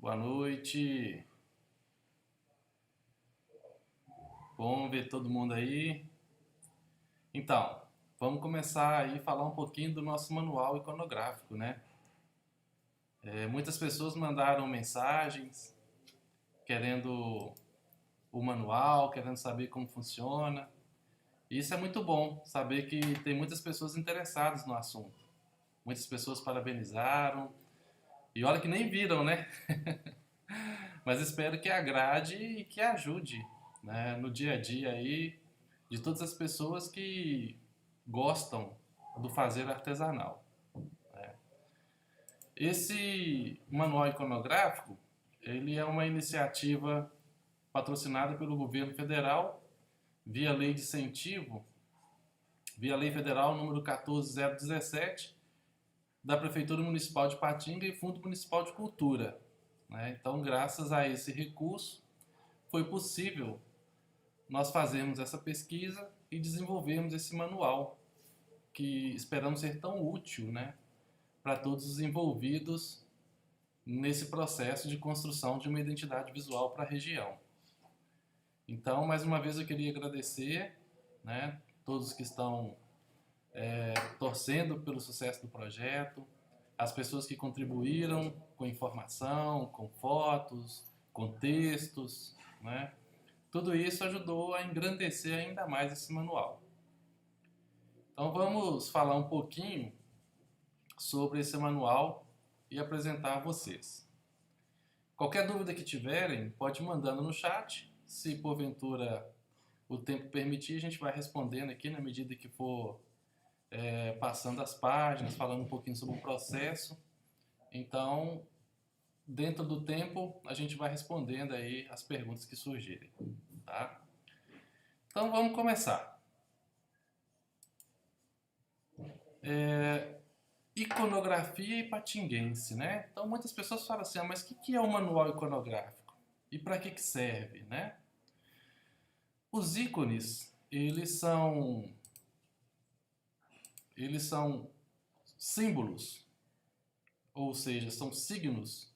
Boa noite. Bom ver todo mundo aí. Então, vamos começar aí a falar um pouquinho do nosso manual iconográfico, né? Muitas pessoas mandaram mensagens querendo o manual, querendo saber como funciona. E isso é muito bom, saber que tem muitas pessoas interessadas no assunto. Muitas pessoas parabenizaram. E olha que nem viram, né? Mas espero que agrade e que ajude, né, no dia a dia aí de todas as pessoas que gostam do fazer artesanal. Esse manual iconográfico, ele é uma iniciativa patrocinada pelo governo federal via lei de incentivo, via lei federal número 14017 da Prefeitura Municipal de Patinga e Fundo Municipal de Cultura, né? Então, graças a esse recurso, foi possível nós fazermos essa pesquisa e desenvolvermos esse manual, que esperamos ser tão útil, né, para todos os envolvidos nesse processo de construção de uma identidade visual para a região. Então, mais uma vez eu queria agradecer, né, todos que estão torcendo pelo sucesso do projeto, as pessoas que contribuíram com informação, com fotos, com textos, né? Tudo isso ajudou a engrandecer ainda mais esse manual. Então vamos falar um pouquinho sobre esse manual e apresentar a vocês. Qualquer dúvida que tiverem, pode ir mandando no chat. Se porventura o tempo permitir, a gente vai respondendo aqui na medida que for passando as páginas, falando um pouquinho sobre o processo. Então, dentro do tempo, a gente vai respondendo aí as perguntas que surgirem, tá? Então vamos começar. Iconografia ipatinguense, né? Então muitas pessoas falam assim, mas o que é o manual iconográfico? E para que serve, né? Os ícones, eles são símbolos, ou seja, são signos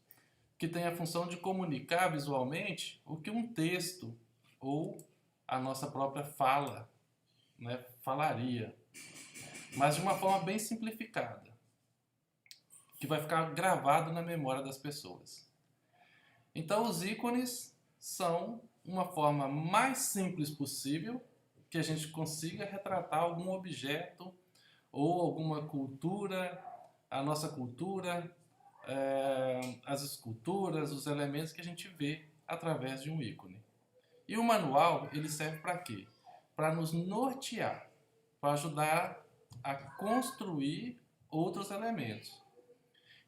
que têm a função de comunicar visualmente o que um texto ou a nossa própria fala, né, falaria, mas de uma forma bem simplificada, que vai ficar gravado na memória das pessoas. Então, os ícones são uma forma mais simples possível que a gente consiga retratar algum objeto ou alguma cultura, a nossa cultura, as esculturas, os elementos que a gente vê através de um ícone. E o manual, ele serve para quê? Para nos nortear, para ajudar a construir outros elementos.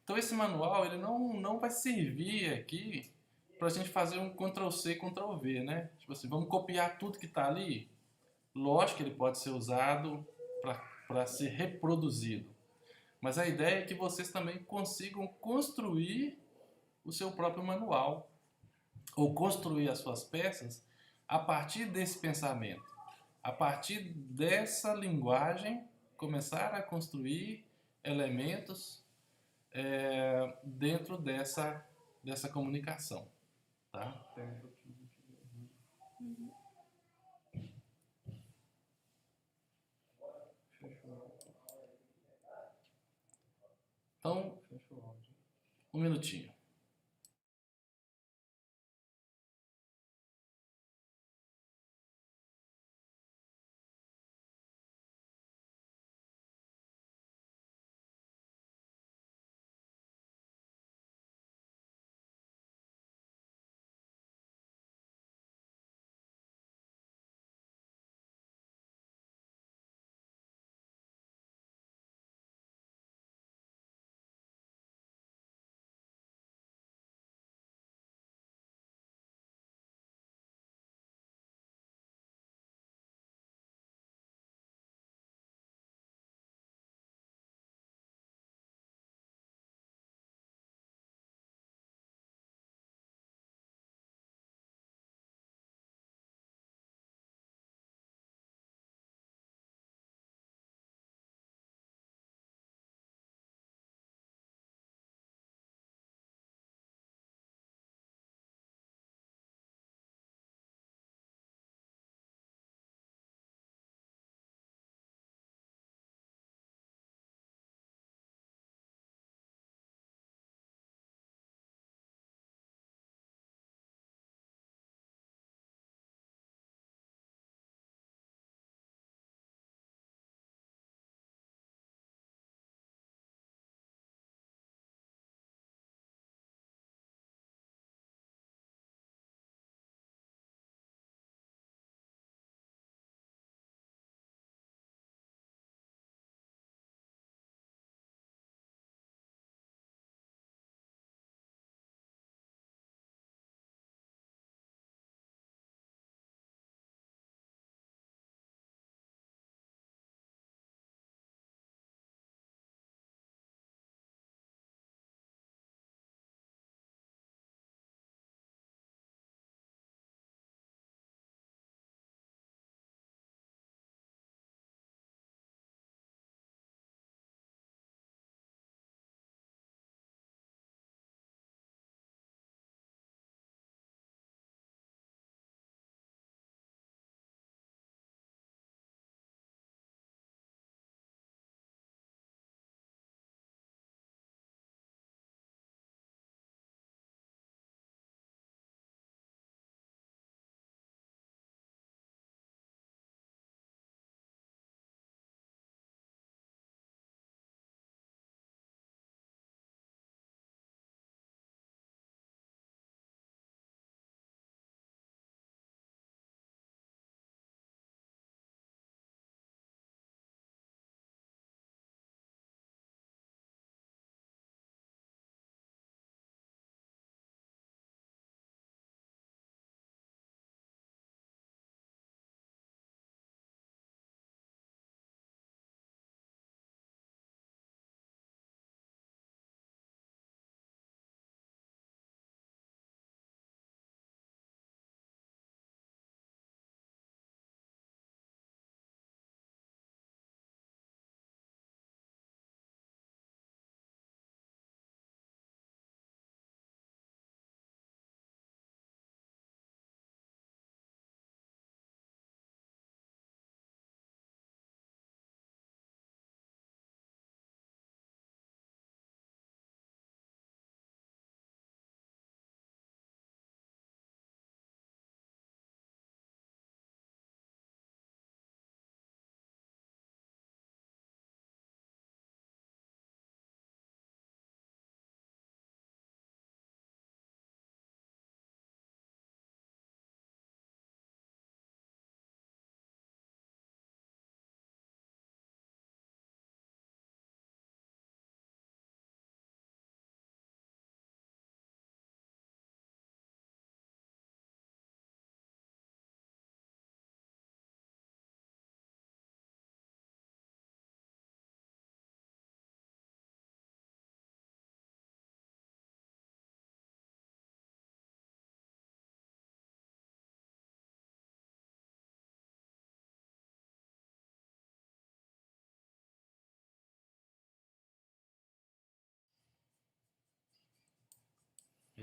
Então esse manual ele não vai servir aqui para a gente fazer um Ctrl+C, Ctrl+V, né? Tipo assim, vamos copiar tudo que está ali? Lógico que ele pode ser usado para ser reproduzido. Mas a ideia é que vocês também consigam construir o seu próprio manual ou construir as suas peças a partir desse pensamento, a partir dessa linguagem, começar a construir elementos dentro dessa comunicação, tá? Então, um minutinho.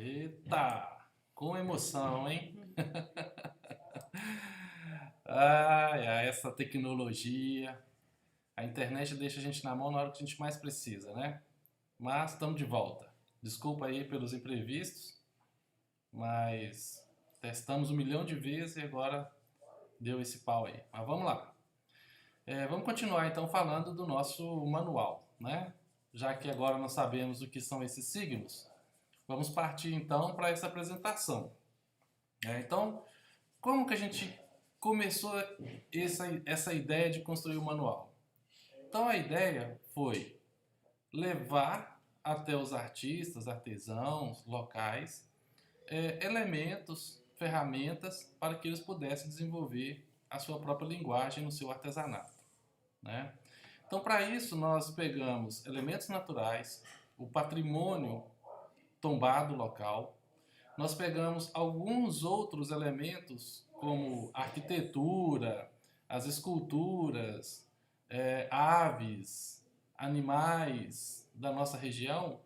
Eita, com emoção, hein? Ai, ai, essa tecnologia. A internet deixa a gente na mão na hora que a gente mais precisa, né? Mas estamos de volta. Desculpa aí pelos imprevistos, mas testamos 1 milhão de vezes e agora deu esse pau aí. Mas vamos lá. Vamos continuar então falando do nosso manual, né? Já que agora nós sabemos o que são esses signos, vamos partir então para essa apresentação. Então, como que a gente começou essa ideia de construir o manual? Então a ideia foi levar até os artistas, artesãos, locais, elementos, ferramentas para que eles pudessem desenvolver a sua própria linguagem no seu artesanato, né? Então, para isso, nós pegamos elementos naturais, o patrimônio tombado local, nós pegamos alguns outros elementos, como a arquitetura, as esculturas, aves, animais da nossa região,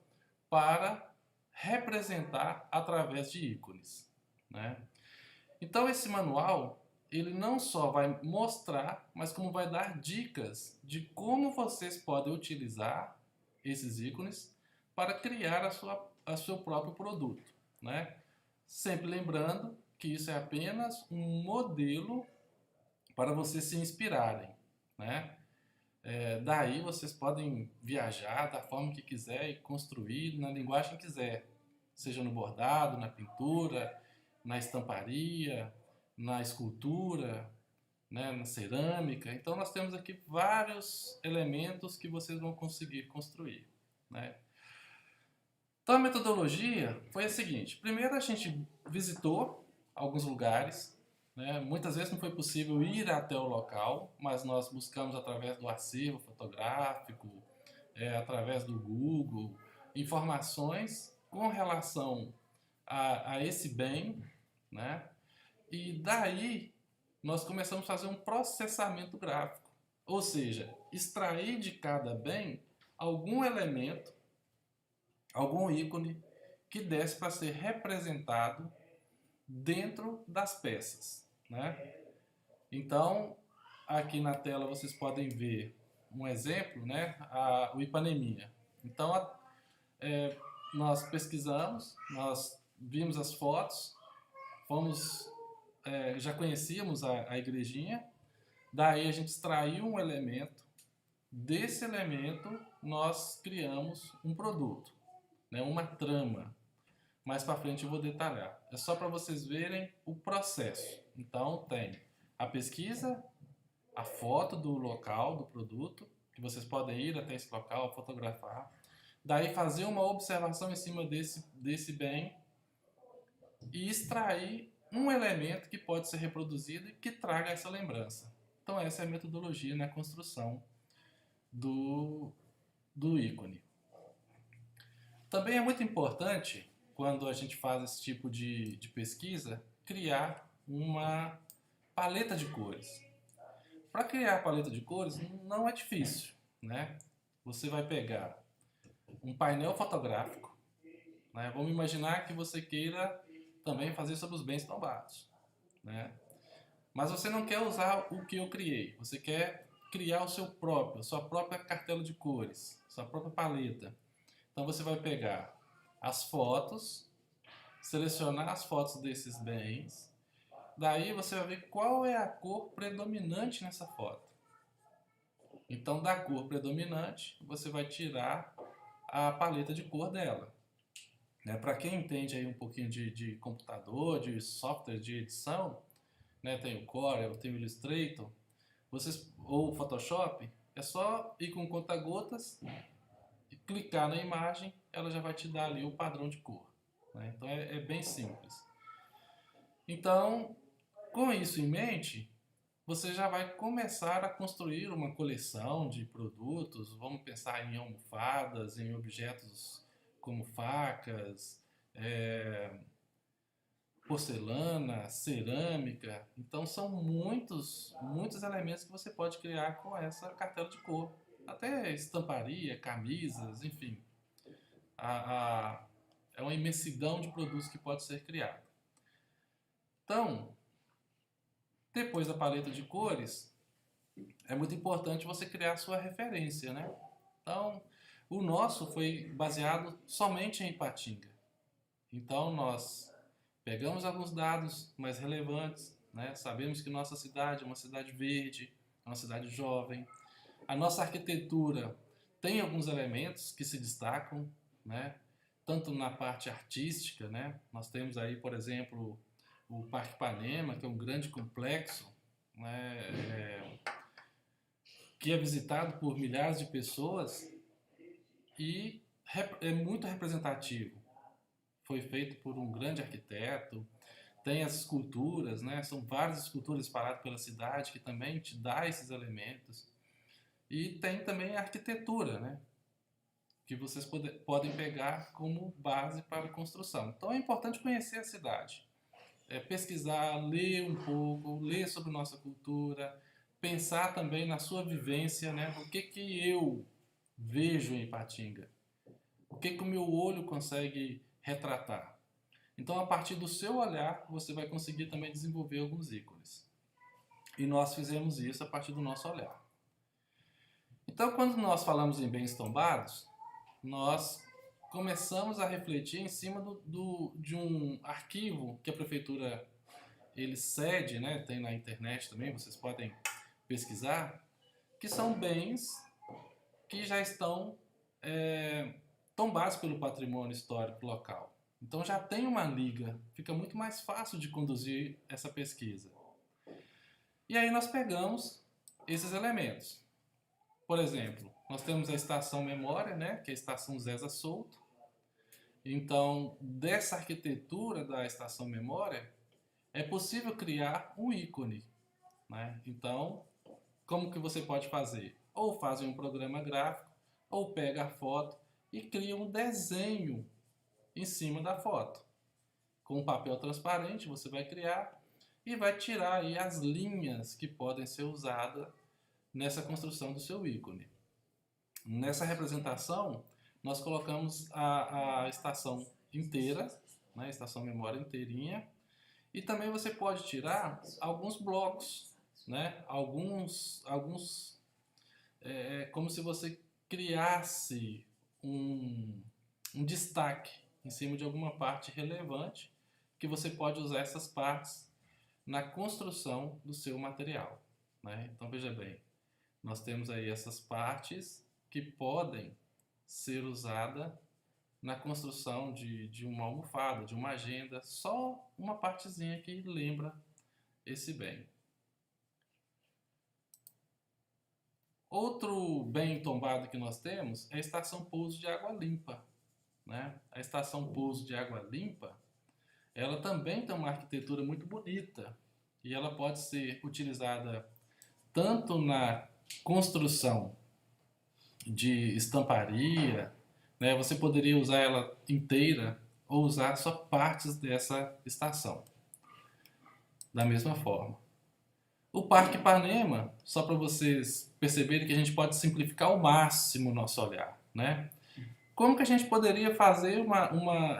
para representar através de ícones, né? Então esse manual, ele não só vai mostrar, mas como vai dar dicas de como vocês podem utilizar esses ícones para criar a seu próprio produto, né? Sempre lembrando que isso é apenas um modelo para vocês se inspirarem, né? Daí vocês podem viajar da forma que quiser e construir na linguagem que quiser, seja no bordado, na pintura, na estamparia, na escultura, né, na cerâmica. Então nós temos aqui vários elementos que vocês vão conseguir construir, né? Então a metodologia foi a seguinte: primeiro a gente visitou alguns lugares, né? Muitas vezes não foi possível ir até o local, mas nós buscamos através do acervo fotográfico, através do Google, informações com relação a esse bem, né? E daí nós começamos a fazer um processamento gráfico, ou seja, extrair de cada bem algum elemento, algum ícone que desse para ser representado dentro das peças, né? Então, aqui na tela vocês podem ver um exemplo, né? O Ipaneminha. Então, nós pesquisamos, nós vimos as fotos, já conhecíamos a igrejinha, daí a gente extraiu um elemento, desse elemento nós criamos um produto, né? Uma trama. Mais para frente eu vou detalhar. É só para vocês verem o processo. Então tem a pesquisa, a foto do local, do produto, que vocês podem ir até esse local, fotografar. Daí fazer uma observação em cima desse bem e extrair um elemento que pode ser reproduzido e que traga essa lembrança. Então essa é a metodologia na construção do ícone. Também é muito importante, quando a gente faz esse tipo de pesquisa, criar uma paleta de cores. Para criar a paleta de cores não é difícil, né? Você vai pegar um painel fotográfico, né? Vamos imaginar que você queira também fazer sobre os bens tombados, né? Mas você não quer usar o que eu criei, você quer criar o seu próprio, a sua própria cartela de cores, sua própria paleta. Então você vai pegar as fotos, selecionar as fotos desses bens, daí você vai ver qual é a cor predominante nessa foto. Então da cor predominante você vai tirar a paleta de cor dela, né? Para quem entende aí um pouquinho de computador, de software de edição, né? Tem o Corel, tem o Illustrator, ou o Photoshop, é só ir com conta-gotas e clicar na imagem, ela já vai te dar ali o padrão de cor, né? Então é bem simples. Então, com isso em mente, você já vai começar a construir uma coleção de produtos. Vamos pensar em almofadas, em objetos como facas, porcelana, cerâmica. Então são muitos elementos que você pode criar com essa cartela de cor. Até estamparia, camisas, enfim. É uma imensidão de produtos que pode ser criado. Então, depois da paleta de cores, é muito importante você criar a sua referência, né? Então, o nosso foi baseado somente em Ipatinga. Então, nós pegamos alguns dados mais relevantes, né? Sabemos que nossa cidade é uma cidade verde, é uma cidade jovem. A nossa arquitetura tem alguns elementos que se destacam, né? Tanto na parte artística, né? Nós temos aí, por exemplo, o Parque Ipanema, que é um grande complexo, né? Que é visitado por milhares de pessoas e é muito representativo. Foi feito por um grande arquiteto, tem as esculturas, né? São várias esculturas espalhadas pela cidade que também te dá esses elementos. E tem também a arquitetura, né? Que vocês podem pegar como base para a construção. Então é importante conhecer a cidade, pesquisar, ler um pouco, ler sobre nossa cultura, pensar também na sua vivência, né? O que eu vejo em Ipatinga? O que o meu olho consegue retratar? Então, a partir do seu olhar, você vai conseguir também desenvolver alguns ícones. E nós fizemos isso a partir do nosso olhar. Então, quando nós falamos em bens tombados, nós começamos a refletir em cima de um arquivo que a prefeitura ele cede, né? Tem na internet também, vocês podem pesquisar, que são bens que já estão tombados pelo patrimônio histórico local. Então já tem uma liga, fica muito mais fácil de conduzir essa pesquisa. E aí nós pegamos esses elementos. Por exemplo, nós temos a Estação Memória, né, que é a Estação Zésa Souto. Então, dessa arquitetura da Estação Memória, é possível criar um ícone, né? Então, como que você pode fazer? Ou faz um programa gráfico, ou pega a foto e cria um desenho em cima da foto. Com papel transparente você vai criar e vai tirar aí as linhas que podem ser usadas nessa construção do seu ícone. Nessa representação, nós colocamos a estação inteira, né, a estação memória inteirinha, e também você pode tirar alguns blocos, né, como se você criasse um destaque em cima de alguma parte relevante, que você pode usar essas partes na construção do seu material, né? Então veja bem, nós temos aí essas partes que podem ser usadas na construção de uma almofada, de uma agenda, só uma partezinha que lembra esse bem. Outro bem tombado que nós temos é a Estação Pouso de Água Limpa, né? A Estação Pouso de Água Limpa, ela também tem uma arquitetura muito bonita e ela pode ser utilizada tanto na construção de estamparia, né? Você poderia usar ela inteira ou usar só partes dessa estação, da mesma forma. O Parque Ipanema, só para vocês perceberem que a gente pode simplificar ao máximo o nosso olhar, né? Como que a gente poderia fazer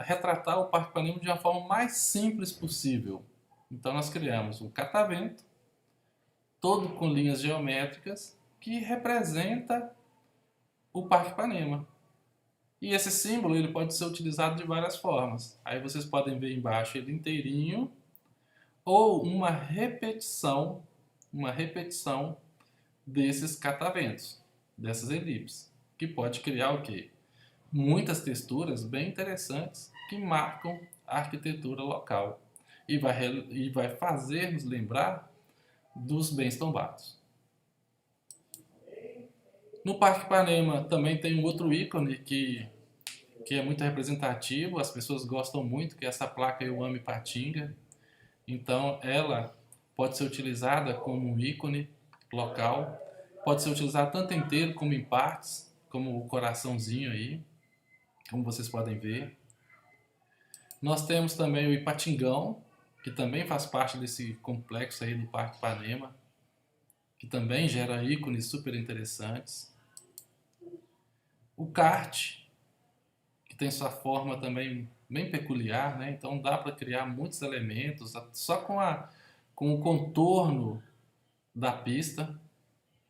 retratar o Parque Ipanema de uma forma mais simples possível? Então nós criamos um catavento, todo com linhas geométricas, que representa o Parque Ipanema. E esse símbolo ele pode ser utilizado de várias formas. Aí vocês podem ver embaixo ele inteirinho, ou uma repetição desses cataventos, dessas elipses, que pode criar o quê? Muitas texturas bem interessantes que marcam a arquitetura local e vai fazer nos lembrar dos bens tombados. No Parque Ipanema também tem um outro ícone que é muito representativo, as pessoas gostam muito, que é essa placa Eu Amo Ipatinga. Então ela pode ser utilizada como um ícone local, pode ser utilizada tanto inteiro como em partes, como o coraçãozinho aí, como vocês podem ver. Nós temos também o Ipatingão, que também faz parte desse complexo aí do Parque Ipanema, que também gera ícones super interessantes. O kart, que tem sua forma também bem peculiar, né? Então dá para criar muitos elementos só com o contorno da pista.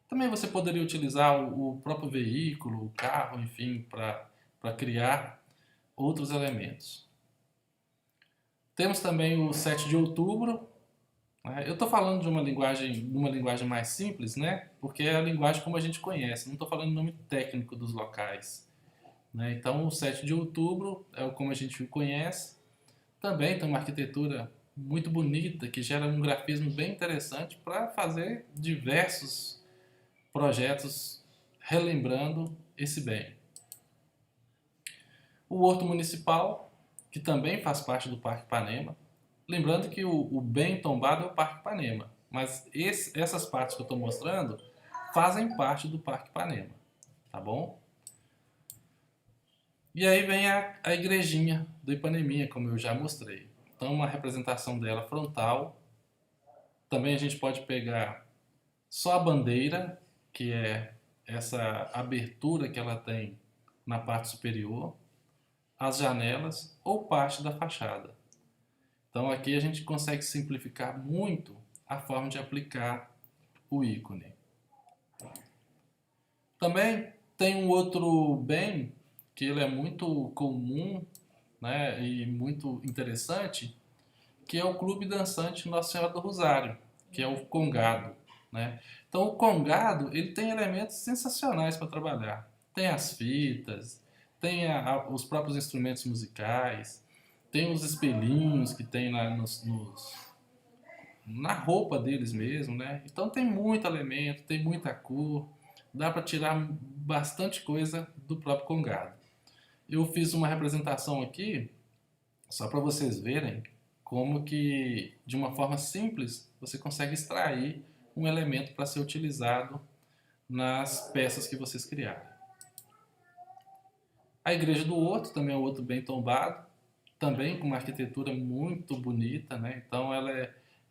Também você poderia utilizar o próprio veículo, o carro, enfim, para criar outros elementos. Temos também o 7 de outubro. Eu estou falando de uma linguagem mais simples, né? Porque é a linguagem como a gente conhece. Não estou falando do nome técnico dos locais, né? Então, o 7 de outubro é o como a gente o conhece. Também tem uma arquitetura muito bonita que gera um grafismo bem interessante para fazer diversos projetos relembrando esse bem. O Horto Municipal, que também faz parte do Parque Ipanema. Lembrando que o bem tombado é o Parque Ipanema, mas essas partes que eu estou mostrando fazem parte do Parque Ipanema, tá bom? E aí vem a igrejinha do Ipaneminha, como eu já mostrei. Então, uma representação dela frontal. Também a gente pode pegar só a bandeira, que é essa abertura que ela tem na parte superior, as janelas ou parte da fachada. Então aqui a gente consegue simplificar muito a forma de aplicar o ícone. Também tem um outro bem que ele é muito comum, né, e muito interessante, que é o Clube Dançante Nossa Senhora do Rosário, que é o congado, né? Então o congado ele tem elementos sensacionais para trabalhar. Tem as fitas, tem os próprios instrumentos musicais, tem os espelhinhos que tem lá na roupa deles mesmo, né? Então tem muito elemento, tem muita cor, dá para tirar bastante coisa do próprio congado. Eu fiz uma representação aqui só para vocês verem como que de uma forma simples você consegue extrair um elemento para ser utilizado nas peças que vocês criarem. A Igreja do Horto também é outro bem tombado, também com uma arquitetura muito bonita, né? Então ela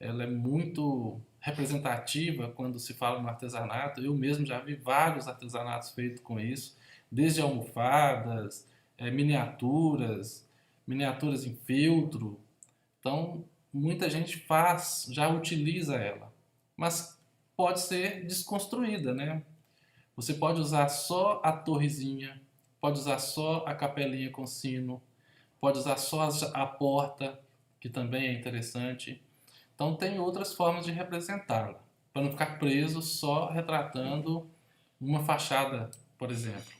é muito representativa quando se fala no artesanato. Eu mesmo já vi vários artesanatos feitos com isso, desde almofadas, miniaturas, miniaturas em feltro. Então muita gente faz, já utiliza ela, mas pode ser desconstruída, né? Você pode usar só a torrezinha, pode usar só a capelinha com sino, pode usar só a porta, que também é interessante. Então tem outras formas de representá-la, para não ficar preso só retratando uma fachada, por exemplo.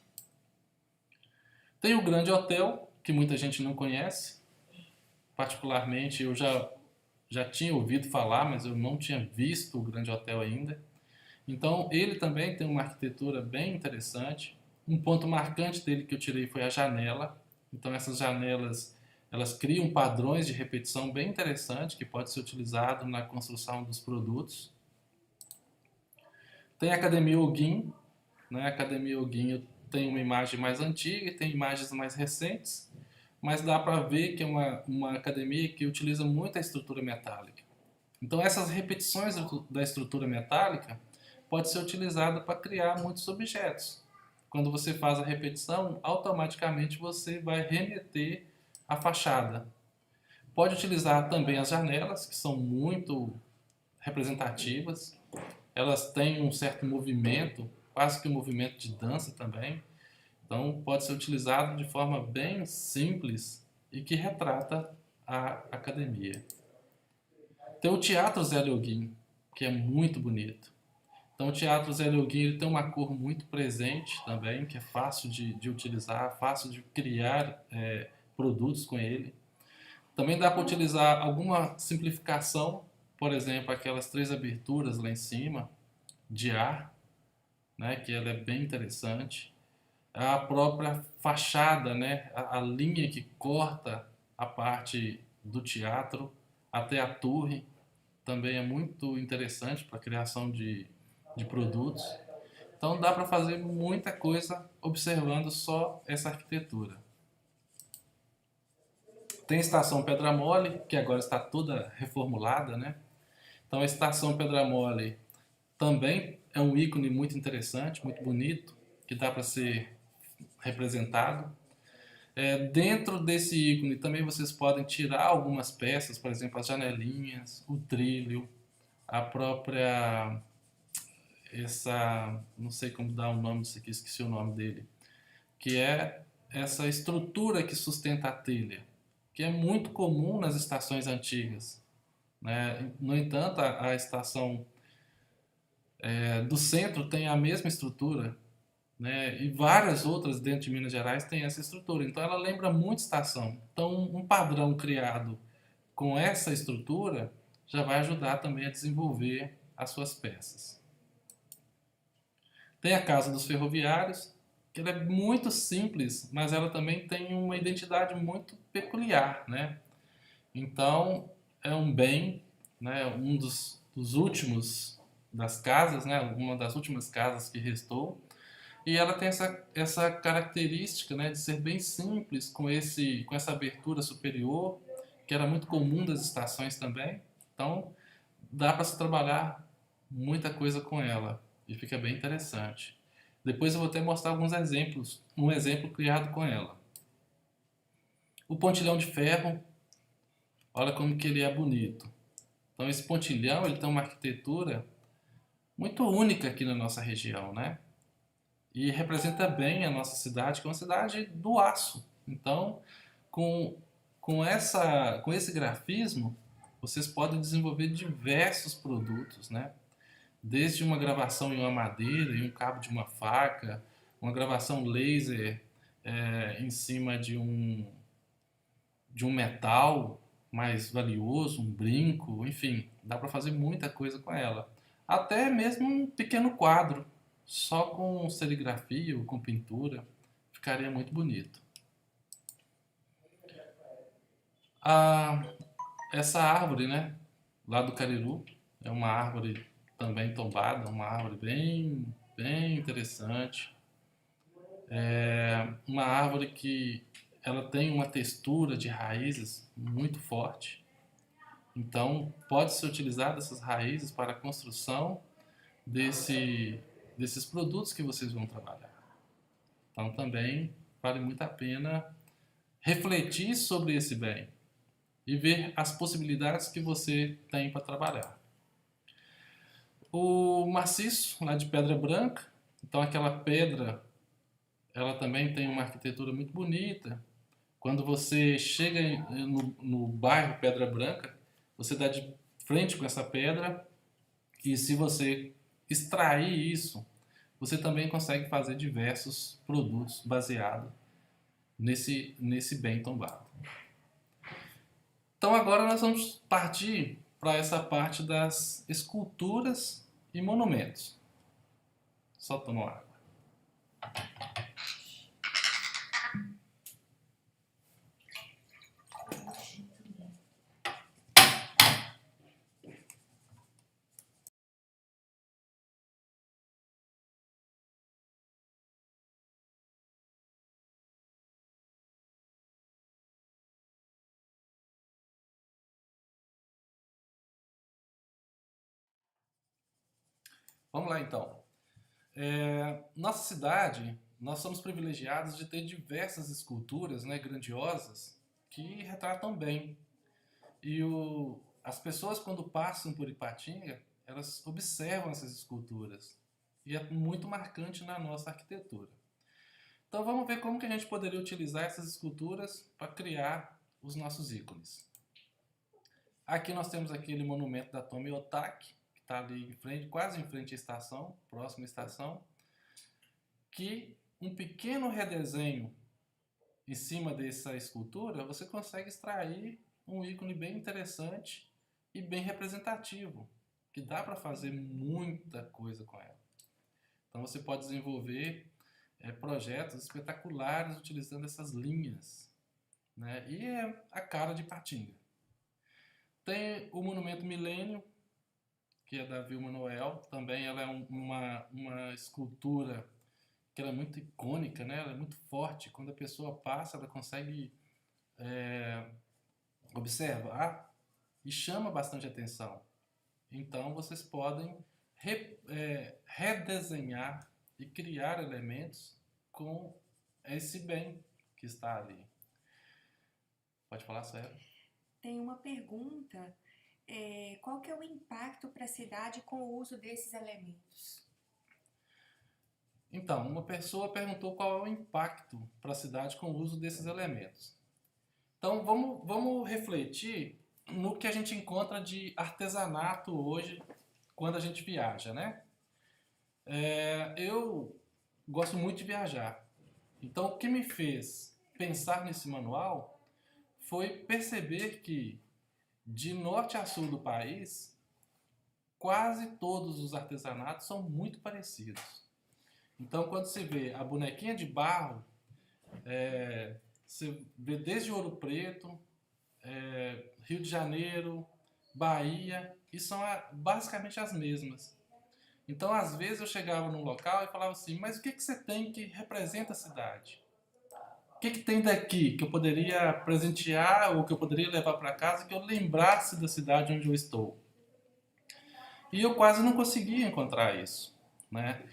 Tem o Grande Hotel, que muita gente não conhece. Particularmente eu já tinha ouvido falar, mas eu não tinha visto o Grande Hotel ainda. Então ele também tem uma arquitetura bem interessante. Um ponto marcante dele que eu tirei foi a janela. Então essas janelas elas criam padrões de repetição bem interessantes que pode ser utilizado na construção dos produtos. Tem a Academia Ogin, né? A Academia Ogin tem uma imagem mais antiga e tem imagens mais recentes, mas dá para ver que é uma academia que utiliza muito a estrutura metálica. Então essas repetições da estrutura metálica pode ser utilizada para criar muitos objetos. Quando você faz a repetição, automaticamente você vai remeter à fachada. Pode utilizar também as janelas, que são muito representativas. Elas têm um certo movimento, quase que um movimento de dança também. Então pode ser utilizado de forma bem simples e que retrata a academia. Tem o Teatro Zé Leoguin, que é muito bonito. Então o Teatro Zé Leoguin tem uma cor muito presente também, que é fácil de utilizar, fácil de criar produtos com ele. Também dá para utilizar alguma simplificação, por exemplo, aquelas 3 aberturas lá em cima de ar, né, que ela é bem interessante. A própria fachada, né, a linha que corta a parte do teatro até a torre, também é muito interessante para a criação de produtos. Então dá para fazer muita coisa observando só essa arquitetura. Tem a Estação Pedra Mole, que agora está toda reformulada, né? Então a Estação Pedra Mole também é um ícone muito interessante, muito bonito, que dá para ser representado. Dentro desse ícone também vocês podem tirar algumas peças, por exemplo, as janelinhas, o trilho, a própria, não sei como dar o nome disso aqui, esqueci o nome dele, que é essa estrutura que sustenta a telha, que é muito comum nas estações antigas, né? No entanto, a estação do centro tem a mesma estrutura, né? E várias outras dentro de Minas Gerais têm essa estrutura. Então ela lembra muito estação. Então um padrão criado com essa estrutura já vai ajudar também a desenvolver as suas peças. Tem a Casa dos Ferroviários, que ela é muito simples, mas ela também tem uma identidade muito peculiar, né? Então é um bem, né? Um dos últimos das casas, né? Uma das últimas casas que restou. E ela tem essa característica, né, de ser bem simples, com essa abertura superior, que era muito comum das estações também. Então, dá para se trabalhar muita coisa com ela e fica bem interessante. Depois eu vou até mostrar alguns exemplos, um exemplo criado com ela. O pontilhão de ferro, olha como que ele é bonito. Então, esse pontilhão ele tem uma arquitetura muito única aqui na nossa região, né? E representa bem a nossa cidade, que é uma cidade do aço. Então, com, com esse grafismo, vocês podem desenvolver diversos produtos, né? Desde uma gravação em uma madeira, em um cabo de uma faca, uma gravação laser em cima de um metal mais valioso, um brinco, enfim, dá para fazer muita coisa com ela. Até mesmo um pequeno quadro, só com serigrafia ou com pintura, ficaria muito bonito. Ah, essa árvore, né, lá do Cariru, é uma árvore também tombada, uma árvore bem interessante. É uma árvore que ela tem uma textura de raízes muito forte. Então, pode ser utilizada essas raízes para a construção desses produtos que vocês vão trabalhar. Então, também vale muito a pena refletir sobre esse bem e ver as possibilidades que você tem para trabalhar. O maciço, lá de pedra branca, então aquela pedra, ela também tem uma arquitetura muito bonita. Quando você chega no bairro Pedra Branca, você dá de frente com essa pedra e se você extrair isso, você também consegue fazer diversos produtos baseados nesse bem tombado. Então agora nós vamos partir para essa parte das esculturas e monumentos. Só tomar água. Vamos lá então. Nossa cidade, nós somos privilegiados de ter diversas esculturas, né, grandiosas que retratam bem. E as pessoas quando passam por Ipatinga, elas observam essas esculturas. E é muito marcante na nossa arquitetura. Então vamos ver como que a gente poderia utilizar essas esculturas para criar os nossos ícones. Aqui nós temos aquele monumento da Tomi Otaki, que está ali em frente, quase em frente à estação, próxima à estação, que um pequeno redesenho em cima dessa escultura, você consegue extrair um ícone bem interessante e bem representativo, que dá para fazer muita coisa com ela. Então você pode desenvolver projetos espetaculares utilizando essas linhas, né? E é a cara de Ipatinga. Tem o Monumento Milênio, que é da Vilma Noel, também ela é uma escultura que ela é muito icônica, né? Ela é muito forte, quando a pessoa passa ela consegue observar e chama bastante atenção. Então vocês podem redesenhar e criar elementos com esse bem que está ali. Pode falar, Sueli? Tem uma pergunta, qual que é o impacto para a cidade com o uso desses elementos? Então, uma pessoa perguntou qual é o impacto para a cidade com o uso desses elementos. Então, vamos refletir no que a gente encontra de artesanato hoje quando a gente viaja, né? Eu gosto muito de viajar. Então, o que me fez pensar nesse manual foi perceber que, de norte a sul do país, quase todos os artesanatos são muito parecidos. Então, quando você vê a bonequinha de barro, você vê desde Ouro Preto, Rio de Janeiro, Bahia, e são basicamente as mesmas. Então, às vezes eu chegava num local e falava assim, mas o que você tem que representa a cidade? O que tem daqui que eu poderia presentear ou que eu poderia levar para casa que eu lembrasse da cidade onde eu estou? E eu quase não conseguia encontrar isso, né?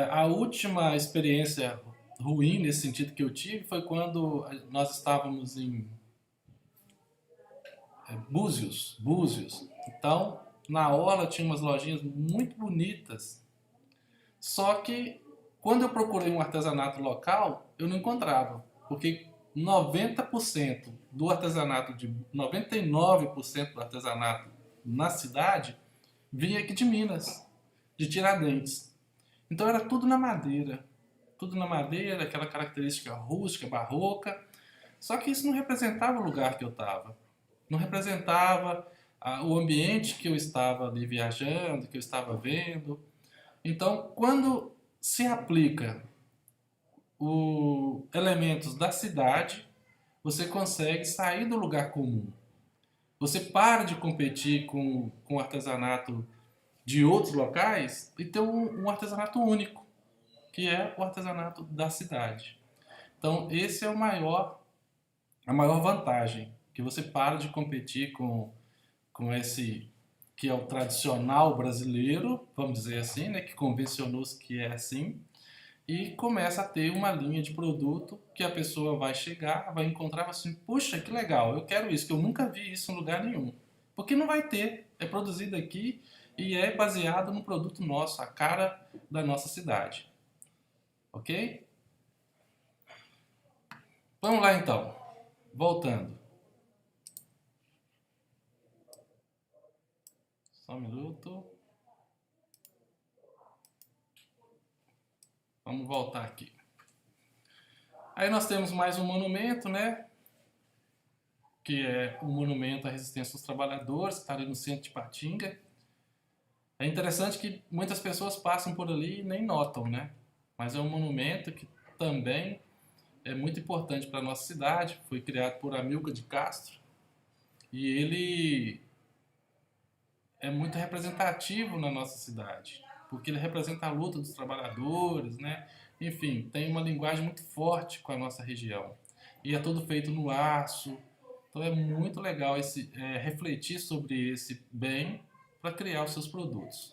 A última experiência ruim nesse sentido que eu tive foi quando nós estávamos em Búzios. Então, na orla tinha umas lojinhas muito bonitas, só que quando eu procurei um artesanato local, eu não encontrava, porque 90% do artesanato, 99% do artesanato na cidade vinha aqui de Minas, de Tiradentes. Então era tudo na madeira, aquela característica rústica, barroca. Só que isso não representava o lugar que eu estava, não representava o ambiente que eu estava ali viajando, que eu estava vendo. Então, quando se aplica os elementos da cidade, você consegue sair do lugar comum. Você para de competir com artesanato de outros locais e ter um artesanato único, que é o artesanato da cidade. Então, esse é a maior vantagem, que você para de competir com esse que é o tradicional brasileiro, vamos dizer assim, né, que convencionou-se que é assim, e começa a ter uma linha de produto que a pessoa vai chegar, vai encontrar assim, puxa, que legal, eu quero isso, que eu nunca vi isso em lugar nenhum. Porque não vai ter, é produzido aqui e é baseado no produto nosso, a cara da nossa cidade. Ok? Vamos lá então, voltando. Só um minuto. Vamos voltar aqui. Aí nós temos mais um monumento, né? Que é o Monumento à Resistência dos Trabalhadores, que está ali no centro de Patinga. É interessante que muitas pessoas passam por ali e nem notam, né? Mas é um monumento que também é muito importante para a nossa cidade. Foi criado por Amílcar de Castro e ele é muito representativo na nossa cidade, porque ele representa a luta dos trabalhadores, né? Enfim, tem uma linguagem muito forte com a nossa região. E é todo feito no aço. Então é muito legal refletir sobre esse bem para criar os seus produtos.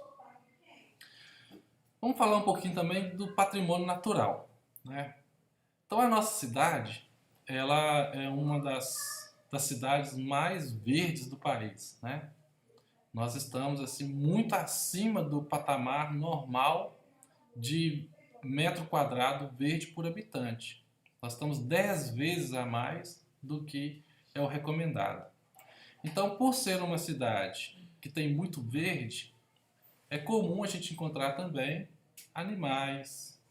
Vamos falar um pouquinho também do patrimônio natural, né? Então a nossa cidade, ela é uma das cidades mais verdes do país, né? Nós estamos assim muito acima do patamar normal de metro quadrado verde por habitante. Nós estamos 10 vezes a mais do que é o recomendado. Então, por ser uma cidade que tem muito verde, é comum a gente encontrar também animais,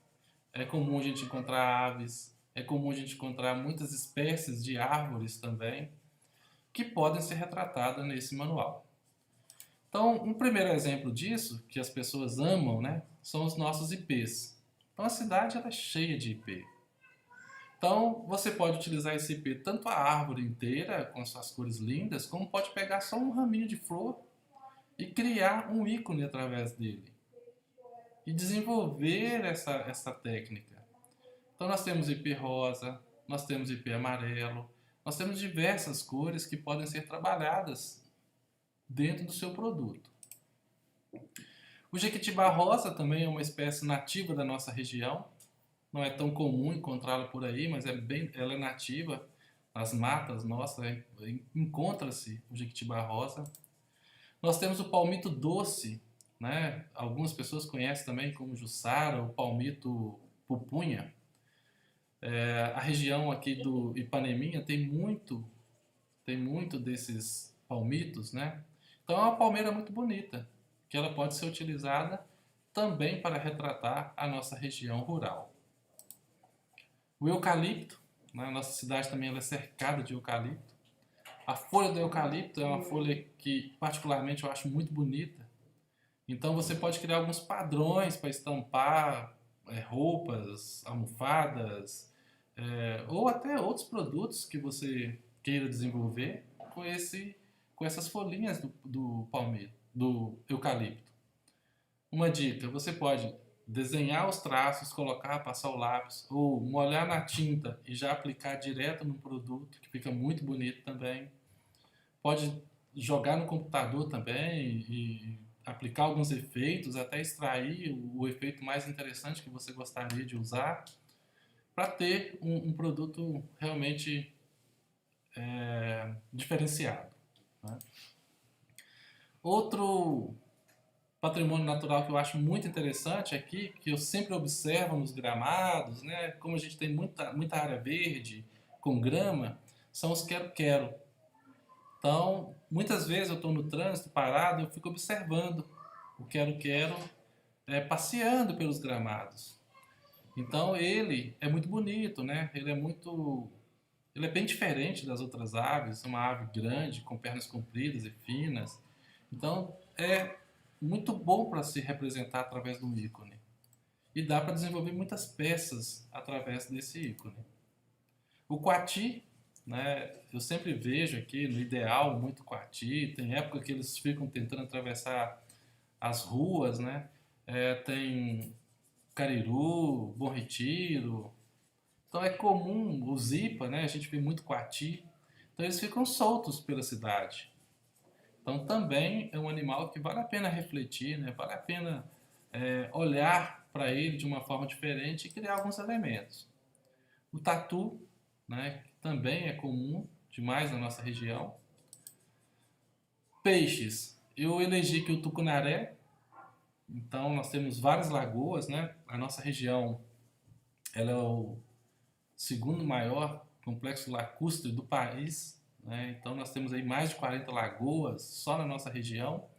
é comum a gente encontrar aves, é comum a gente encontrar muitas espécies de árvores também, que podem ser retratadas nesse manual. Então, um primeiro exemplo disso, que as pessoas amam, né, são os nossos ipês. Então, a cidade ela é cheia de ipê. Então, você pode utilizar esse ipê tanto a árvore inteira, com suas cores lindas, como pode pegar só um raminho de flor e criar um ícone através dele. E desenvolver essa técnica. Então, nós temos ipê rosa, nós temos ipê amarelo, nós temos diversas cores que podem ser trabalhadas dentro do seu produto. O jequitibá rosa também é uma espécie nativa da nossa região. não é tão comum encontrá-la por aí, mas ela é nativa nas matas nossas, né? Encontra-se o jequitibá rosa. Nós temos o palmito doce, né? Algumas pessoas conhecem também como jussara, o palmito pupunha. A região aqui do Ipaneminha tem muito desses palmitos, né? Então é uma palmeira muito bonita, que ela pode ser utilizada também para retratar a nossa região rural. O eucalipto, né? A nossa cidade também ela é cercada de eucalipto. A folha do eucalipto é uma folha que particularmente eu acho muito bonita. Então você pode criar alguns padrões para estampar roupas, almofadas, ou até outros produtos que você queira desenvolver com essas folhinhas do eucalipto. Uma dica, você pode desenhar os traços, colocar, passar o lápis, ou molhar na tinta e já aplicar direto no produto, que fica muito bonito também. Pode jogar no computador também e aplicar alguns efeitos, até extrair o efeito mais interessante que você gostaria de usar, para ter um produto realmente diferenciado, né? Outro patrimônio natural que eu acho muito interessante aqui, que eu sempre observo nos gramados, né? Como a gente tem muita área verde com grama, são os quero-quero. Então, muitas vezes eu estou no trânsito parado, eu fico observando o quero-quero passeando pelos gramados. Então ele é muito bonito, né? Ele é bem diferente das outras aves, uma ave grande, com pernas compridas e finas. Então é muito bom para se representar através de um ícone. E dá para desenvolver muitas peças através desse ícone. O coati, né? Eu sempre vejo aqui, no ideal, muito coati. Tem época que eles ficam tentando atravessar as ruas, né? Tem Cariru, Bom Retiro. Então é comum o zipa, né? A gente vê muito coati. Então eles ficam soltos pela cidade. Então também é um animal que vale a pena refletir, né? Vale a pena olhar para ele de uma forma diferente e criar alguns elementos. O tatu, né? Que também é comum demais na nossa região. Peixes. Eu elegi aqui o tucunaré. Então nós temos várias lagoas, né? A nossa região ela é o segundo maior complexo lacustre do país, né? Então nós temos aí mais de 40 lagoas só na nossa região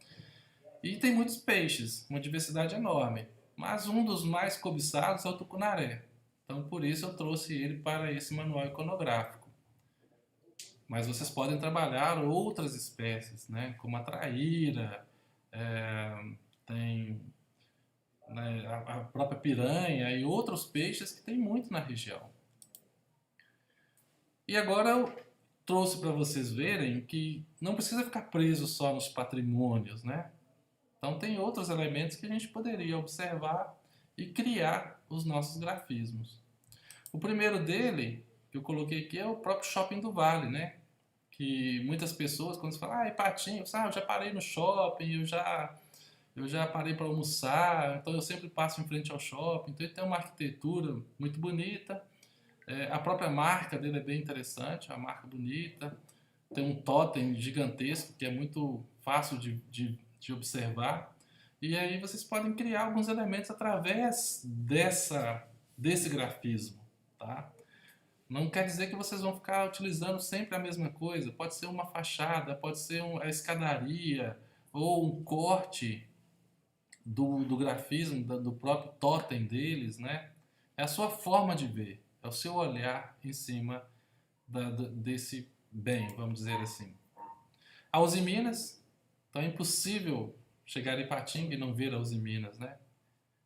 e tem muitos peixes, uma diversidade enorme. Mas um dos mais cobiçados é o tucunaré. Então por isso eu trouxe ele para esse manual iconográfico. Mas vocês podem trabalhar outras espécies, né? Como a traíra, tem, né, a própria piranha e outros peixes que tem muito na região. E agora eu trouxe para vocês verem que não precisa ficar preso só nos patrimônios, né? Então tem outros elementos que a gente poderia observar e criar os nossos grafismos. O primeiro dele, que eu coloquei aqui, é o próprio Shopping do Vale, né? Que muitas pessoas, quando você fala, Ipatinga, eu já parei no shopping, eu já parei para almoçar, então eu sempre passo em frente ao shopping. Então ele tem uma arquitetura muito bonita. A própria marca dele é bem interessante, é uma marca bonita. Tem um totem gigantesco que é muito fácil de observar. E aí vocês podem criar alguns elementos através desse grafismo, tá? Não quer dizer que vocês vão ficar utilizando sempre a mesma coisa. Pode ser uma fachada, pode ser a escadaria ou um corte do grafismo, do próprio totem deles, né? É a sua forma de ver, é o seu olhar em cima desse bem, vamos dizer assim. A Uzi Minas, então é impossível chegar em Ipatinga e não ver a Uzi Minas, né?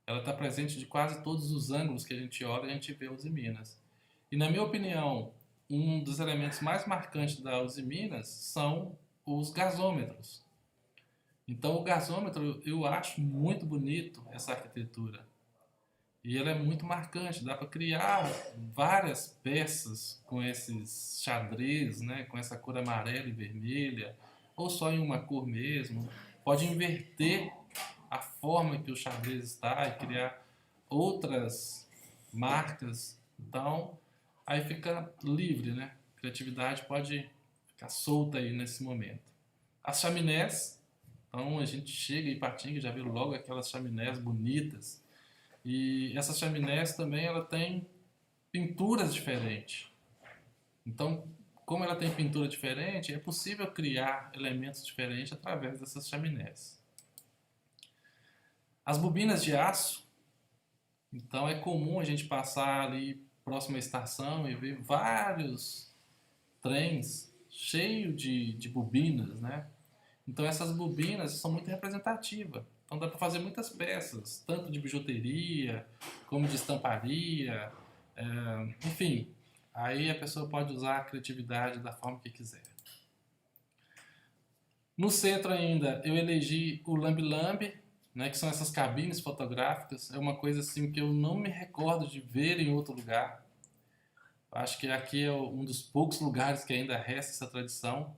Ela está presente de quase todos os ângulos que a gente olha, a gente vê a Uzi Minas. E na minha opinião, um dos elementos mais marcantes da Uzi Minas são os gasômetros. Então o gasômetro eu acho muito bonito essa arquitetura. E ela é muito marcante, dá para criar várias peças com esses xadrez, né, com essa cor amarela e vermelha, ou só em uma cor mesmo. Pode inverter a forma que o xadrez está e criar outras marcas. Então, aí fica livre, né? A criatividade pode ficar solta aí nesse momento. As chaminés, então a gente chega em Ipatinga, já viu logo aquelas chaminés bonitas. E essas chaminés também ela tem pinturas diferentes. Então, como ela tem pintura diferente, é possível criar elementos diferentes através dessas chaminés. As bobinas de aço, então é comum a gente passar ali próximo à estação e ver vários trens cheios de bobinas, né? Então essas bobinas são muito representativas. Então dá para fazer muitas peças, tanto de bijuteria, como de estamparia, enfim. Aí a pessoa pode usar a criatividade da forma que quiser. No centro ainda eu elegi o lambe-lambe, né, que são essas cabines fotográficas. É uma coisa assim que eu não me recordo de ver em outro lugar. Acho que aqui é um dos poucos lugares que ainda resta essa tradição.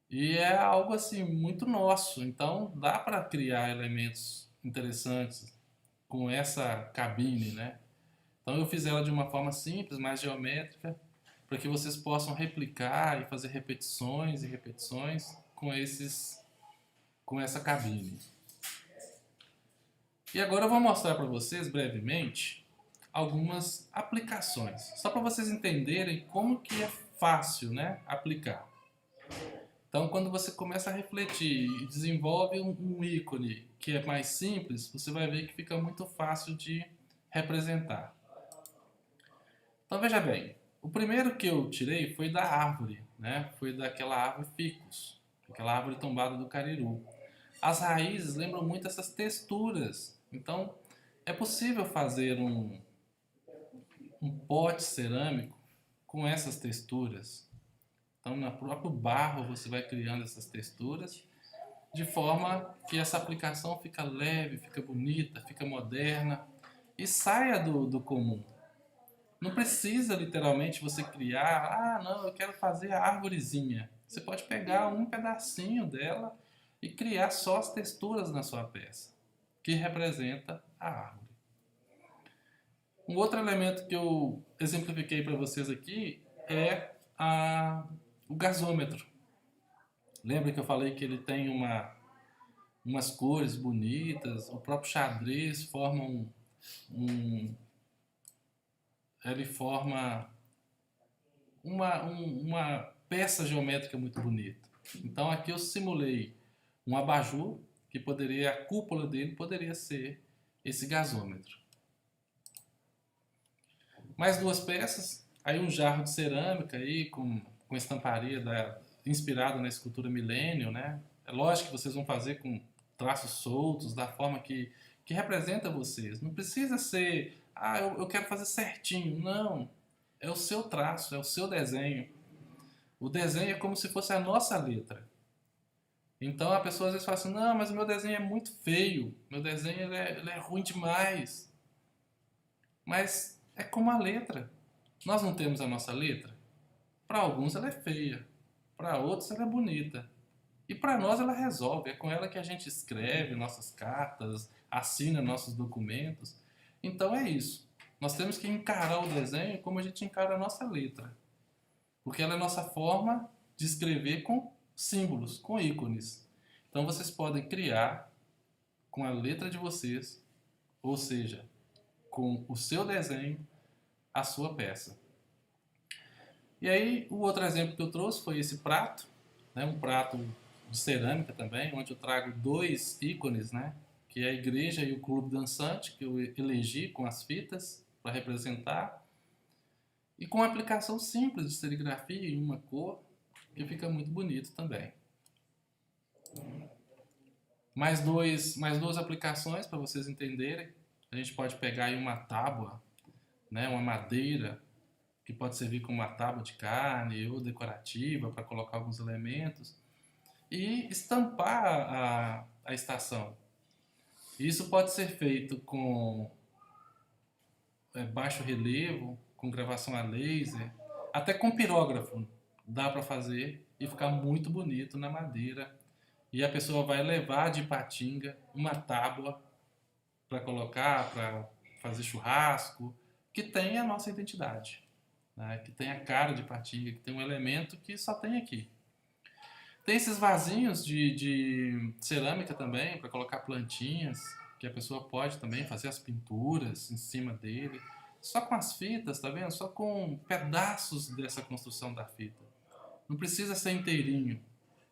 E é algo assim muito nosso, então dá para criar elementos interessantes com essa cabine, né? Então eu fiz ela de uma forma simples, mais geométrica, para que vocês possam replicar e fazer repetições e repetições com essa cabine. E agora eu vou mostrar para vocês brevemente algumas aplicações, só para vocês entenderem como que é fácil, né, aplicar. Então, quando você começa a refletir e desenvolve um ícone que é mais simples, você vai ver que fica muito fácil de representar. Então, veja bem, o primeiro que eu tirei foi da árvore, né? Foi daquela árvore ficus, aquela árvore tombada do Cariru. As raízes lembram muito essas texturas, então é possível fazer um pote cerâmico com essas texturas. Então, no próprio barro você vai criando essas texturas, de forma que essa aplicação fica leve, fica bonita, fica moderna e saia do comum. Não precisa literalmente você criar, não, eu quero fazer a arvorezinha. Você pode pegar um pedacinho dela e criar só as texturas na sua peça, que representa a árvore. Um outro elemento que eu exemplifiquei para vocês aqui é o gasômetro. Lembra que eu falei que ele tem umas cores bonitas, o próprio xadrez forma ele forma uma peça geométrica muito bonita. Então aqui eu simulei um abajur, que a cúpula dele poderia ser esse gasômetro. Mais duas peças, aí um jarro de cerâmica aí com estamparia inspirado na escultura Milênio, né? É lógico que vocês vão fazer com traços soltos, da forma que representa vocês. Não precisa ser, eu quero fazer certinho. Não, é o seu traço, é o seu desenho. O desenho é como se fosse a nossa letra. Então a pessoa às vezes fala assim, não, mas o meu desenho é muito feio, meu desenho ele é ruim demais. Mas é como a letra. Nós não temos a nossa letra? Para alguns ela é feia, para outros ela é bonita. E para nós ela resolve, é com ela que a gente escreve nossas cartas, assina nossos documentos. Então é isso. Nós temos que encarar o desenho como a gente encara a nossa letra. Porque ela é a nossa forma de escrever com símbolos, com ícones. Então vocês podem criar com a letra de vocês, ou seja, com o seu desenho, a sua peça. E aí, o outro exemplo que eu trouxe foi esse prato, né, um prato de cerâmica também, onde eu trago dois ícones, né, que é a igreja e o clube dançante, que eu elegi com as fitas para representar, e com uma aplicação simples de serigrafia em uma cor, que fica muito bonito também. Mais duas aplicações para vocês entenderem. A gente pode pegar aí uma tábua, né, uma madeira, que pode servir como uma tábua de carne ou decorativa para colocar alguns elementos, e estampar a estação. Isso pode ser feito com baixo relevo, com gravação a laser, até com pirógrafo dá para fazer e ficar muito bonito na madeira. E a pessoa vai levar de Ipatinga uma tábua para colocar, para fazer churrasco, que tem a nossa identidade, né? Que tem a cara de Patinga, que tem um elemento que só tem aqui. Tem esses vasinhos de cerâmica também, para colocar plantinhas, que a pessoa pode também fazer as pinturas em cima dele. Só com as fitas, tá vendo? Só com pedaços dessa construção da fita. Não precisa ser inteirinho.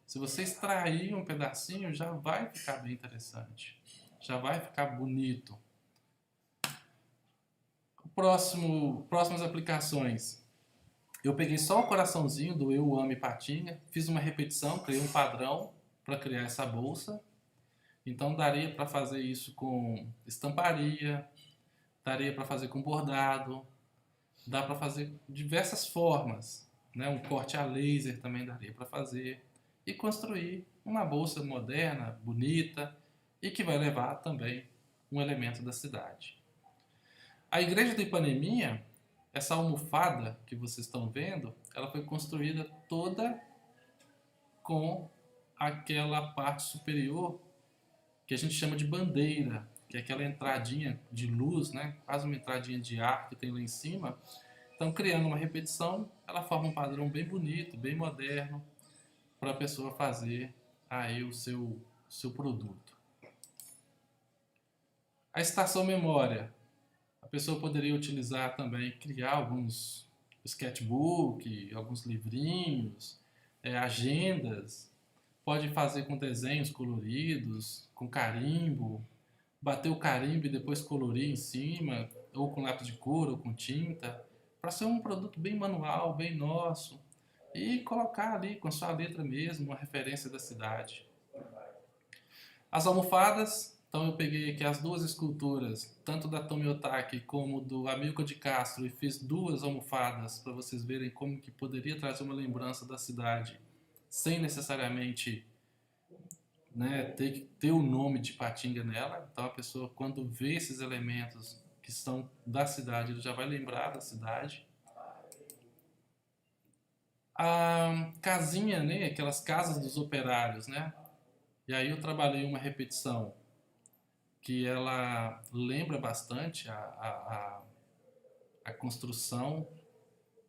Se você extrair um pedacinho, já vai ficar bem interessante. Já vai ficar bonito. Próximas aplicações. Eu peguei só o coraçãozinho do Eu Amo Patinga, fiz uma repetição, criei um padrão para criar essa bolsa. Então daria para fazer isso com estamparia, daria para fazer com bordado, dá para fazer diversas formas, né? Um corte a laser também daria para fazer e construir uma bolsa moderna, bonita e que vai levar também um elemento da cidade. A igreja de Ipaneminha, essa almofada que vocês estão vendo, ela foi construída toda com aquela parte superior que a gente chama de bandeira, que é aquela entradinha de luz, né? Quase uma entradinha de ar que tem lá em cima. Então, criando uma repetição, ela forma um padrão bem bonito, bem moderno, para a pessoa fazer aí o seu produto. A estação memória. A pessoa poderia utilizar também, criar alguns sketchbook, alguns livrinhos, agendas. Pode fazer com desenhos coloridos, com carimbo, bater o carimbo e depois colorir em cima, ou com lápis de cor, ou com tinta, para ser um produto bem manual, bem nosso, e colocar ali com a sua letra mesmo, uma referência da cidade. As almofadas, então eu peguei aqui as duas esculturas, tanto da Tomi Otaki como do Amilcar de Castro, e fiz duas almofadas para vocês verem como que poderia trazer uma lembrança da cidade, sem necessariamente, né, ter que ter o nome de Patinga nela. Então a pessoa, quando vê esses elementos que são da cidade, ele já vai lembrar da cidade. A casinha, né, aquelas casas dos operários, né? E aí eu trabalhei uma repetição que ela lembra bastante a construção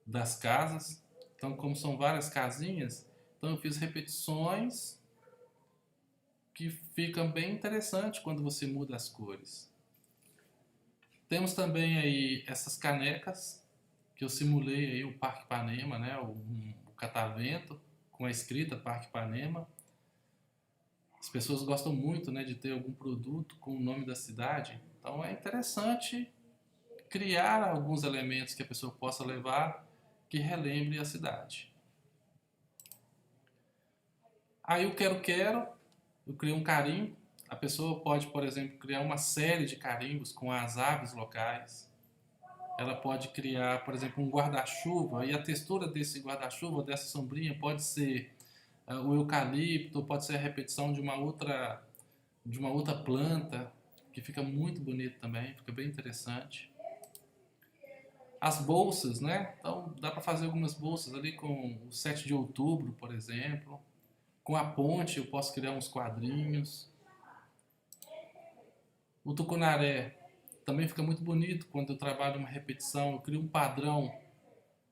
das casas. Então, como são várias casinhas, então eu fiz repetições que ficam bem interessantes quando você muda as cores. Temos também aí essas canecas, que eu simulei aí o Parque Ipanema, né, o catavento, com a escrita Parque Ipanema. As pessoas gostam muito, né, de ter algum produto com o nome da cidade. Então é interessante criar alguns elementos que a pessoa possa levar que relembre a cidade. Aí o quero, eu criei um carimbo. A pessoa pode, por exemplo, criar uma série de carimbos com as aves locais. Ela pode criar, por exemplo, um guarda-chuva, e a textura desse guarda-chuva, dessa sombrinha, pode ser o eucalipto, pode ser a repetição de uma outra planta, que fica muito bonito também, fica bem interessante. As bolsas, né? Então dá para fazer algumas bolsas ali com o 7 de outubro, por exemplo. Com a ponte eu posso criar uns quadrinhos. O tucunaré também fica muito bonito quando eu trabalho uma repetição, eu crio um padrão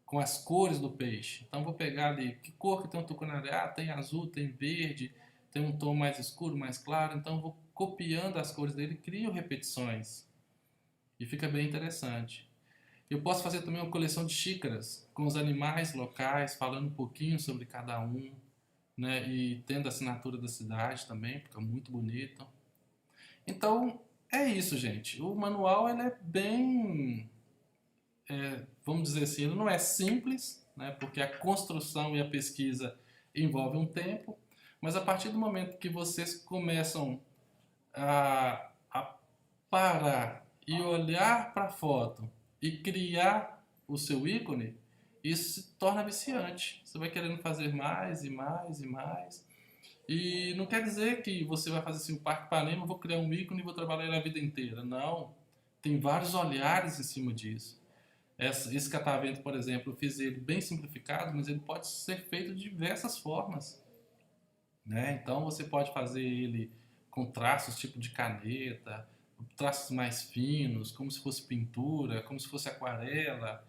com as cores do peixe. Então vou pegar ali, que cor que tem o tucunaré? Ah, tem azul, tem verde, tem um tom mais escuro, mais claro. Então eu vou copiando as cores dele e crio repetições. E fica bem interessante. Eu posso fazer também uma coleção de xícaras com os animais locais, falando um pouquinho sobre cada um, né? E tendo a assinatura da cidade também, fica muito bonito. Então é isso, gente. O manual ele é bem, vamos dizer assim, ele não é simples, né? Porque a construção e a pesquisa envolvem um tempo, mas a partir do momento que vocês começam a parar e olhar para a foto e criar o seu ícone, isso se torna viciante. Você vai querendo fazer mais e mais e mais. E não quer dizer que você vai fazer assim, o Parque Ipanema, vou criar um ícone e vou trabalhar ele a vida inteira. Não. Tem vários olhares em cima disso. Esse catavento, por exemplo, eu fiz ele bem simplificado, mas ele pode ser feito de diversas formas, né? Então você pode fazer ele com traços tipo de caneta, traços mais finos, como se fosse pintura, como se fosse aquarela,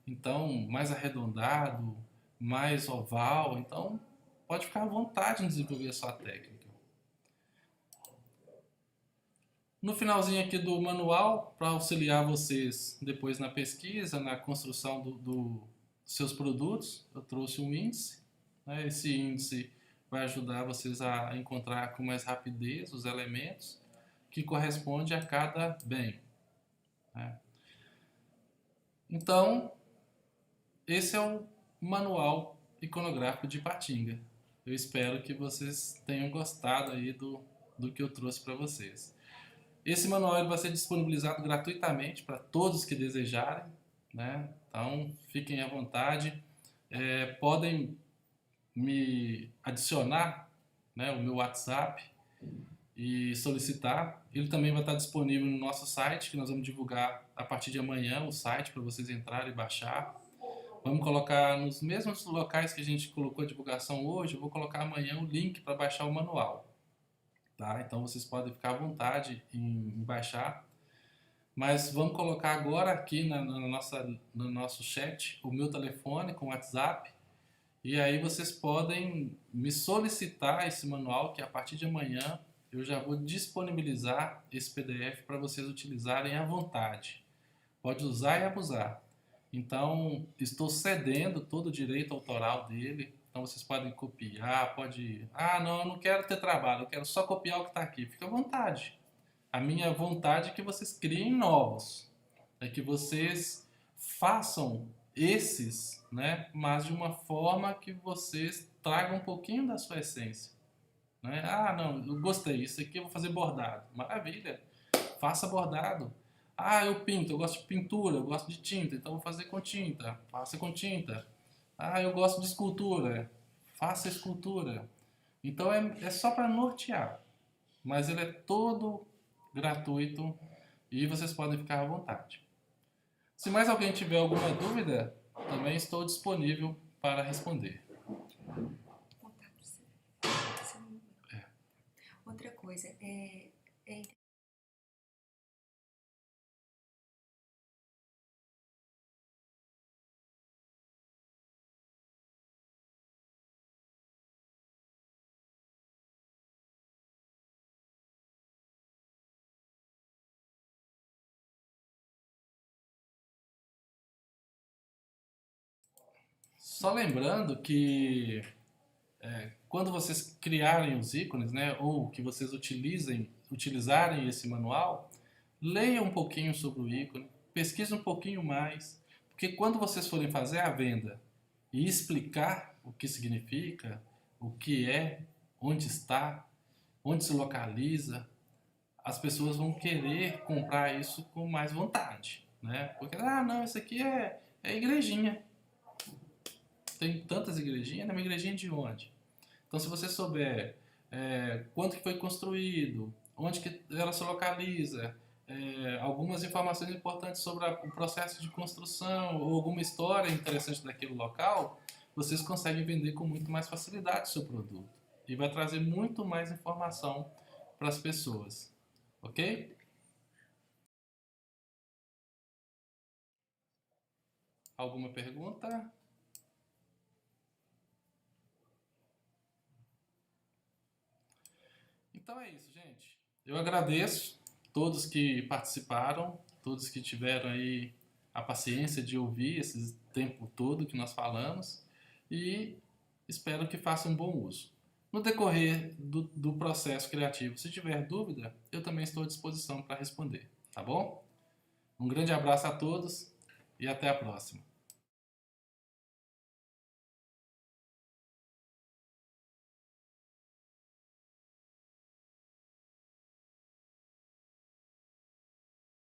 então mais arredondado, mais oval, então pode ficar à vontade em desenvolver a sua técnica. No finalzinho aqui do manual, para auxiliar vocês depois na pesquisa, na construção dos seus produtos, eu trouxe um índice, né? Esse índice vai ajudar vocês a encontrar com mais rapidez os elementos que correspondem a cada bem, né? Então, esse é o manual iconográfico de Ipatinga. Eu espero que vocês tenham gostado aí do que eu trouxe para vocês. Esse manual ele vai ser disponibilizado gratuitamente para todos que desejarem, né? Então, fiquem à vontade. Podem me adicionar, né, o meu WhatsApp e solicitar. Ele também vai estar disponível no nosso site, que nós vamos divulgar a partir de amanhã o site para vocês entrarem e baixar. Vamos colocar nos mesmos locais que a gente colocou a divulgação hoje, eu vou colocar amanhã o link para baixar o manual. Tá? Então vocês podem ficar à vontade em baixar. Mas vamos colocar agora aqui no nosso chat o meu telefone com o WhatsApp. E aí vocês podem me solicitar esse manual, que a partir de amanhã eu já vou disponibilizar esse PDF para vocês utilizarem à vontade. Pode usar e abusar. Então, estou cedendo todo o direito autoral dele. Então, vocês podem copiar, pode... Ah, não, eu não quero ter trabalho, eu quero só copiar o que está aqui. Fica à vontade. A minha vontade é que vocês criem novos. É que vocês façam esses, né? Mas de uma forma que vocês tragam um pouquinho da sua essência. Né? Ah, não, eu gostei, isso aqui eu vou fazer bordado. Maravilha, faça bordado. Ah, eu pinto, eu gosto de pintura, eu gosto de tinta, então vou fazer com tinta. Faça com tinta. Ah, eu gosto de escultura. Faça escultura. Então é só para nortear. Mas ele é todo gratuito e vocês podem ficar à vontade. Se mais alguém tiver alguma dúvida, também estou disponível para responder. Outra coisa, Só lembrando que quando vocês criarem os ícones, né, ou que vocês utilizarem esse manual, leiam um pouquinho sobre o ícone, pesquisem um pouquinho mais, porque quando vocês forem fazer a venda e explicar o que significa, o que é, onde está, onde se localiza, as pessoas vão querer comprar isso com mais vontade, né? Porque, ah, não, isso aqui é igrejinha. Tem tantas igrejinhas, é uma igrejinha de onde? Então, se você souber quanto que foi construído, onde que ela se localiza, algumas informações importantes sobre o processo de construção ou alguma história interessante daquele local, vocês conseguem vender com muito mais facilidade o seu produto. E vai trazer muito mais informação para as pessoas. Ok? Alguma pergunta? Então é isso, gente. Eu agradeço todos que participaram, todos que tiveram aí a paciência de ouvir esse tempo todo que nós falamos e espero que façam um bom uso. No decorrer do processo criativo, se tiver dúvida, eu também estou à disposição para responder, tá bom? Um grande abraço a todos e até a próxima.